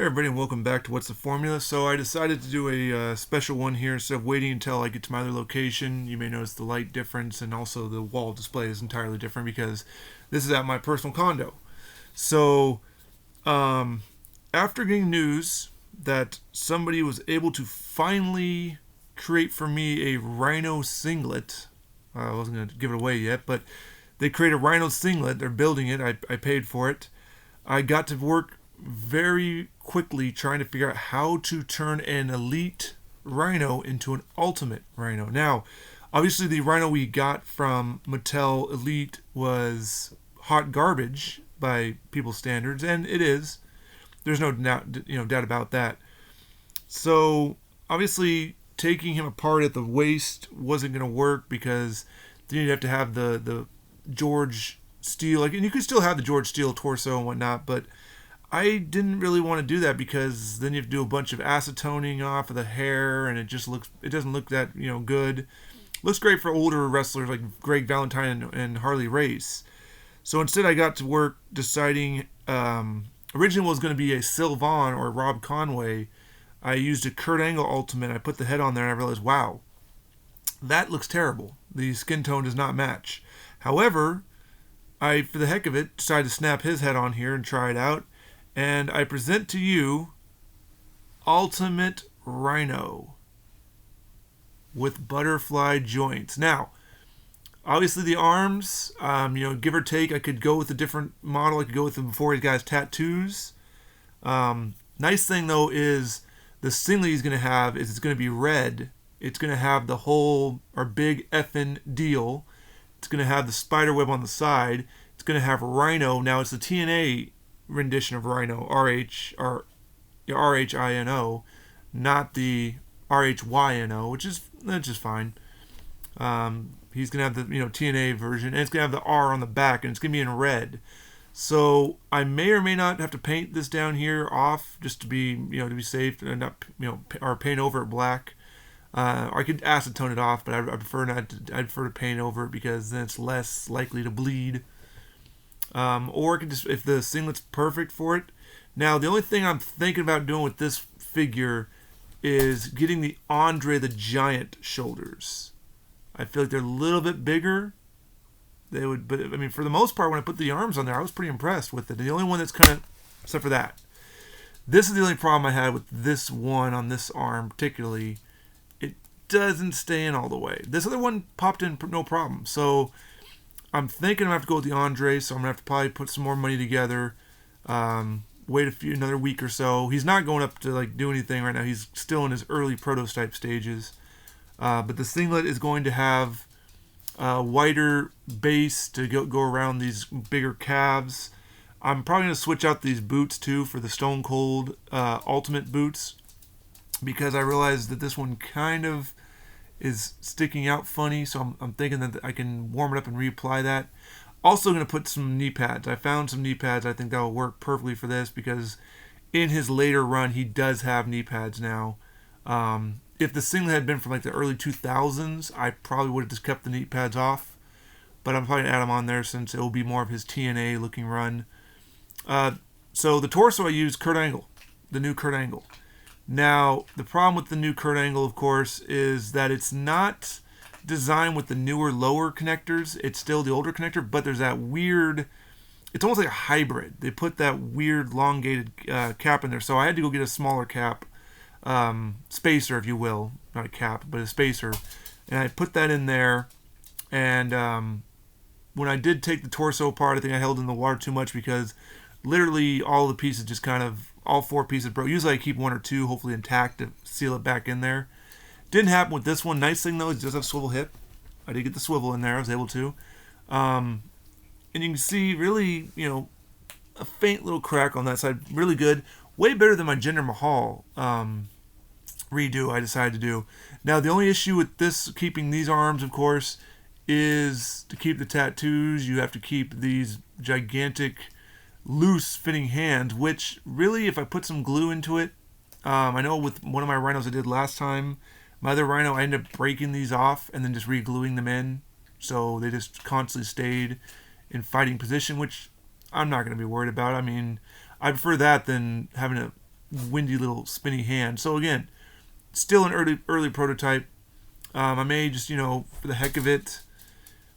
Hey everybody, and welcome back to What's the Formula. So I decided to do a special one here instead of waiting until I get to my other location. You may notice the light difference, and also the wall display is entirely different because this is at my personal condo. So um, after getting news that somebody was able to finally create for me a Rhyno singlet, I wasn't going to give it away yet, but they created a Rhyno singlet. They're building it. I paid for it. I got to work very quickly trying to figure out how to turn an elite Rhyno into an ultimate Rhyno. Now, obviously, the Rhyno we got from Mattel Elite was hot garbage by people's standards, and it is. There's no doubt about that. So obviously, taking him apart at the waist wasn't going to work because then you'd have to have the George Steel, and you could still have the George Steel torso and whatnot, but I didn't really want to do that because then you have to do a bunch of acetoning off of the hair, and it doesn't look that good. Looks great for older wrestlers like Greg Valentine and Harley Race. So instead, I got to work deciding. Originally, was going to be a Sylvan or Rob Conway. I used a Kurt Angle Ultimate. I put the head on there, and I realized, wow, that looks terrible. The skin tone does not match. However, I, for the heck of it, decided to snap his head on here and try it out. And I present to you Ultimate Rhyno with butterfly joints. Now, obviously the arms, give or take, I could go with a different model. I could go with him before he got his tattoos. Nice thing though is the singlet he's going to have is it's going to be red. It's going to have the whole or big effing deal. It's going to have the spider web on the side. It's going to have Rhyno. Now it's the TNA rendition of Rhyno, RHINO, not the RHYNO, that's just fine. He's gonna have the TNA version, and it's gonna have the R on the back, and it's gonna be in red. So I may or may not have to paint this down here off just to be to be safe, and not or paint over it black. I could acetone it off, but I prefer not. I prefer to paint over it because then it's less likely to bleed. Or I can just, if the singlet's perfect for it. Now, the only thing I'm thinking about doing with this figure is getting the Andre the Giant shoulders. I feel like they're a little bit bigger. They would, but I mean, for the most part, when I put the arms on there, I was pretty impressed with it. The only one that's kind of, except for that, this is the only problem I had with this one on this arm, particularly. It doesn't stay in all the way. This other one popped in no problem. So I'm thinking I'm going to have to go with the Andre, so I'm going to have to probably put some more money together. Wait another week or so. He's not going up to do anything right now. He's still in his early prototype stages. But the singlet is going to have a wider base to go around these bigger calves. I'm probably going to switch out these boots too for the Stone Cold Ultimate boots because I realized that this one kind of is sticking out funny, so I'm thinking that I can warm it up and reapply that. Also going to put some knee pads. I found some knee pads. I think that will work perfectly for this because in his later run, he does have knee pads now. If the singlet had been from the early 2000s, I probably would have just kept the knee pads off, but I'm probably going to add them on there since it will be more of his TNA looking run. So the torso I used Kurt Angle, the new Kurt Angle. Now, the problem with the new Kurt Angle, of course, is that it's not designed with the newer, lower connectors. It's still the older connector, but there's that weird, it's almost like a hybrid. They put that weird, elongated cap in there. So I had to go get a smaller cap, spacer, if you will. Not a cap, but a spacer. And I put that in there. And when I did take the torso apart, I think I held in the water too much because literally all the pieces just kind of, all four pieces broke. Usually I keep one or two hopefully intact to seal it back in there. Didn't happen with this one. Nice thing though is it does have swivel hip. I did get the swivel in there. I was able to. And you can see really, a faint little crack on that side. Really good. Way better than my Jinder Mahal redo I decided to do. Now the only issue with this, keeping these arms of course, is to keep the tattoos. You have to keep these gigantic loose fitting hands, which really if I put some glue into it, I know with one of my Rhynos I did last time, my other Rhyno I ended up breaking these off and then just re-gluing them in, so they just constantly stayed in fighting position, which I'm not going to be worried about. I mean, I prefer that than having to windy little spinny hand. So again, still an early prototype. I may just, for the heck of it,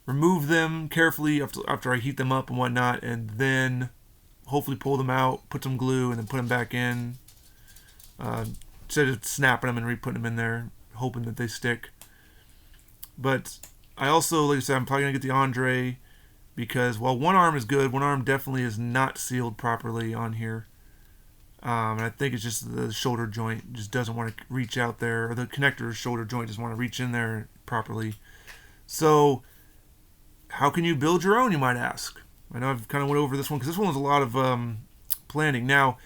remove them carefully after I heat them up and whatnot, and then hopefully pull them out, put some glue, and then put them back in. Instead of snapping them and re-putting them in there, hoping that they stick. But I also, like I said, I'm probably going to get the Andre because while one arm is good, one arm definitely is not sealed properly on here. And I think it's just the shoulder joint just doesn't want to reach out there, or the connector shoulder joint doesn't want to reach in there properly. So how can you build your own, you might ask? I know I've kind of went over this one because this one was a lot of planning. Now,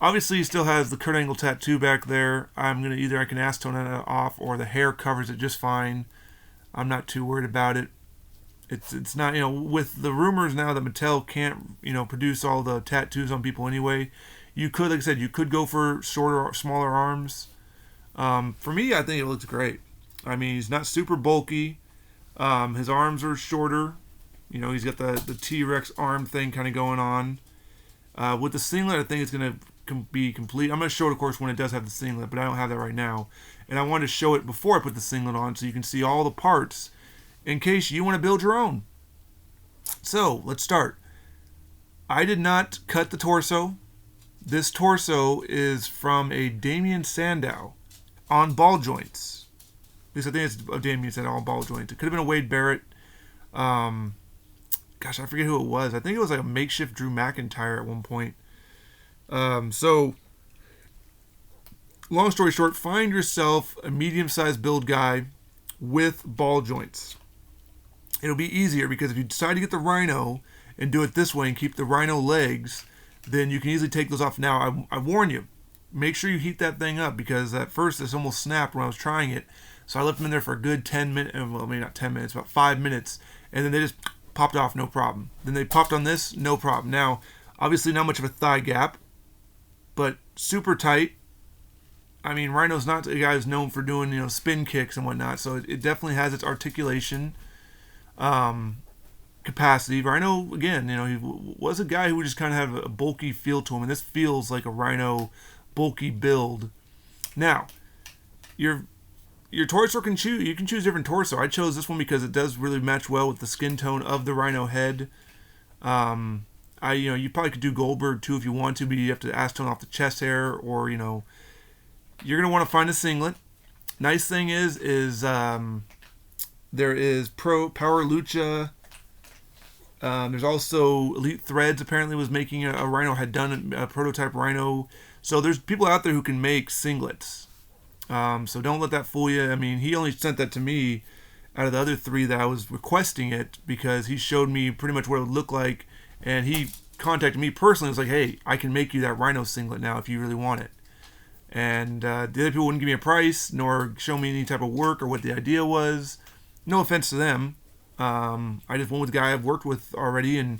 obviously he still has the Kurt Angle tattoo back there. I can acetone it off, or the hair covers it just fine. I'm not too worried about it. It's not, with the rumors now that Mattel can't, produce all the tattoos on people anyway. You could, like I said, go for smaller arms. For me, I think it looks great. I mean, he's not super bulky. His arms are shorter. He's got the T-Rex arm thing kind of going on. With the singlet, I think it's going to be complete. I'm going to show it, of course, when it does have the singlet, but I don't have that right now. And I wanted to show it before I put the singlet on so you can see all the parts in case you want to build your own. So, let's start. I did not cut the torso. This torso is from a Damien Sandow on ball joints. At least I think it's a Damien Sandow on ball joints. It could have been a Wade Barrett. Gosh, I forget who it was. I think it was like a makeshift Drew McIntyre at one point. So, long story short, find yourself a medium-sized build guy with ball joints. It'll be easier because if you decide to get the Rhyno and do it this way and keep the Rhyno legs, then you can easily take those off. Now, I warn you, make sure you heat that thing up because at first this almost snapped when I was trying it. So I left them in there for a good 10 minutes, well, maybe not 10 minutes, about 5 minutes, and then they just popped off, no problem. Then they popped on this, no problem. Now, obviously not much of a thigh gap, but super tight. I mean, Rhyno's not a guy who's known for doing, spin kicks and whatnot, so it definitely has its articulation capacity. Rhyno, again, he was a guy who just kind of had a bulky feel to him, and this feels like a Rhyno bulky build. Now, your torso you can choose different torso. I chose this one because it does really match well with the skin tone of the Rhyno head. You probably could do Goldberg too if you want to, but you have to acetone off the chest hair, or you're gonna want to find a singlet. Nice thing is there is Power Lucha. There's also Elite Threads. Apparently, was making a Rhyno, had done a prototype Rhyno. So there's people out there who can make singlets. So don't let that fool you. I mean, he only sent that to me out of the other 3 that I was requesting it because he showed me pretty much what it would look like, and he contacted me personally. It was like, hey, I can make you that Rhyno singlet now if you really want it. And the other people wouldn't give me a price nor show me any type of work or what the idea was. No offense to them. I just went with the guy I've worked with already, and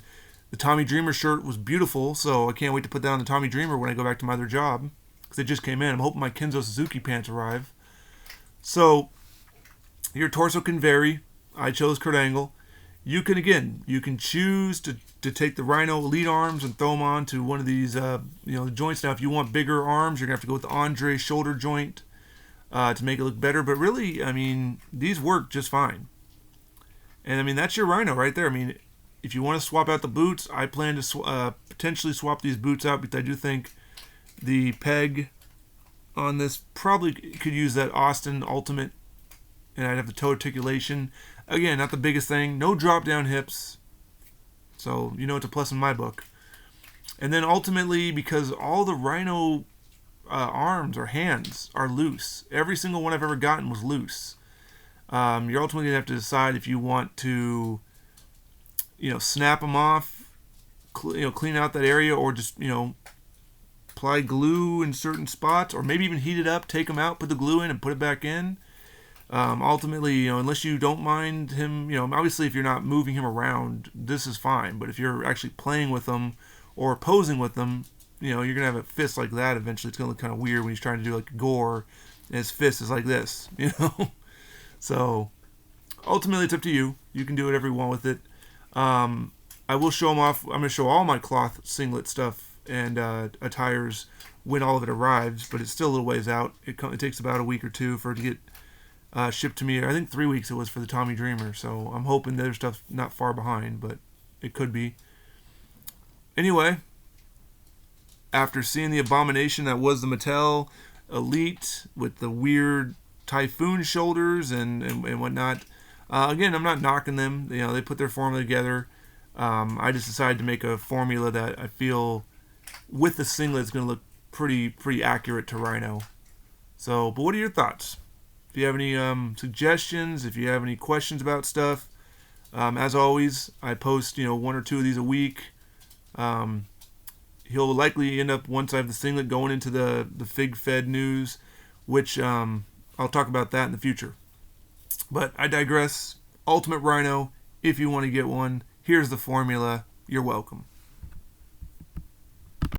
the Tommy Dreamer shirt was beautiful, so I can't wait to put that on the Tommy Dreamer when I go back to my other job, because it just came in. I'm hoping my Kenzo Suzuki pants arrive. So, your torso can vary. I chose Kurt Angle. You can choose to take the Rhyno Elite arms and throw them on to one of these, joints. Now, if you want bigger arms, you're going to have to go with the Andre shoulder joint to make it look better. But really, I mean, these work just fine. And, I mean, that's your Rhyno right there. I mean, if you want to swap out the boots, I plan to potentially swap these boots out because I do think the peg on this probably could use that Austin Ultimate, and I'd have the toe articulation. Again, not the biggest thing. No drop-down hips. So, it's a plus in my book. And then ultimately, because all the Rhyno arms or hands are loose. Every single one I've ever gotten was loose. You're ultimately going to have to decide if you want to, snap them off, clean out that area, or just, apply glue in certain spots, or maybe even heat it up, take them out, put the glue in, and put it back in. Ultimately, unless you don't mind him, obviously if you're not moving him around, this is fine. But if you're actually playing with them or posing with them, you're going to have a fist like that eventually. It's going to look kind of weird when he's trying to do like gore, and his fist is like this, So, ultimately, it's up to you. You can do whatever you want with it. I will show them off. I'm going to show all my cloth singlet stuff and attires when all of it arrives, but it's still a little ways out. It takes about a week or two for it to get shipped to me. I think 3 weeks it was for the Tommy Dreamer, so I'm hoping their stuff's not far behind, but it could be. Anyway, after seeing the abomination that was the Mattel Elite with the weird typhoon shoulders and whatnot, again, I'm not knocking them. They put their formula together. I just decided to make a formula that I feel with the singlet is going to look pretty accurate to Rhyno. So, but what are your thoughts? If you have any suggestions, if you have any questions about stuff, as always, I post 1 or 2 of these a week. He'll likely end up, once I have the singlet, going into the Fig Fed news, which I'll talk about that in the future. But I digress. Ultimate Rhyno, if you want to get one, here's the formula. You're welcome.